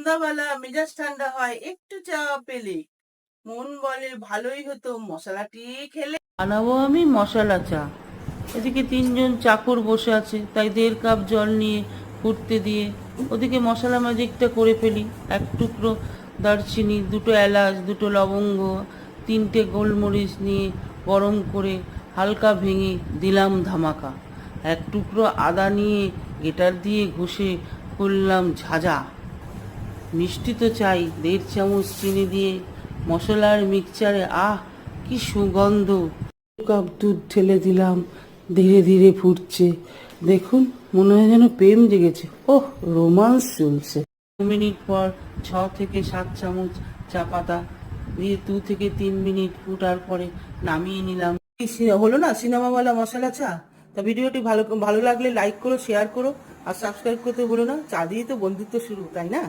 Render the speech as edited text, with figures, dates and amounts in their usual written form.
সন্ধ্যাবেলা মেজাজ ঠান্ডা হয় একটু চা পেলে, মন বলে ভালোই হতো মশলাটি খেলে। বানাবো আমি মশলা চা। এদিকে 3জন চাকর বসে আছে, তাই 1.5 কাপ জল নিয়ে ফুটতে দিয়ে ওদিকে মশলা ম্যাজিকটা করে ফেলি। 1 টুকরো দারচিনি, 2টো এলাচ, 2টো লবঙ্গ, 3টে গোলমরিচ নিয়ে গরম করে হালকা ভেঙে দিলাম ধামাকা। 1 টুকরো আদা নিয়ে গ্রেটার দিয়ে ঘষে করলাম ঝাঁঝা। মিষ্টি তো চাই, 1.5 চামচ চিনি দিয়ে মশলার মিক্সচারে কি সুগন্ধ। 2 কাপ দুধ ঢেলে দিলাম, ধীরে ধীরে ফুটছে। দেখুন, মনে হয় যেন প্রেম জেগেছে। ওহ, রোমান্স চলছে। 2 মিনিট পর 6 থেকে 7 চামচ চা পাতা দিয়ে 2 থেকে 3 মিনিট ফুটার পরে নামিয়ে নিলাম। হলো না সিনেমাওয়ালা মশলা চা। তা ভিডিওটি ভালো লাগলে লাইক করো, শেয়ার করো আর সাবস্ক্রাইব করতে ভুলো না। চা দিয়ে তো বন্ধুত্ব শুরু, তাই না?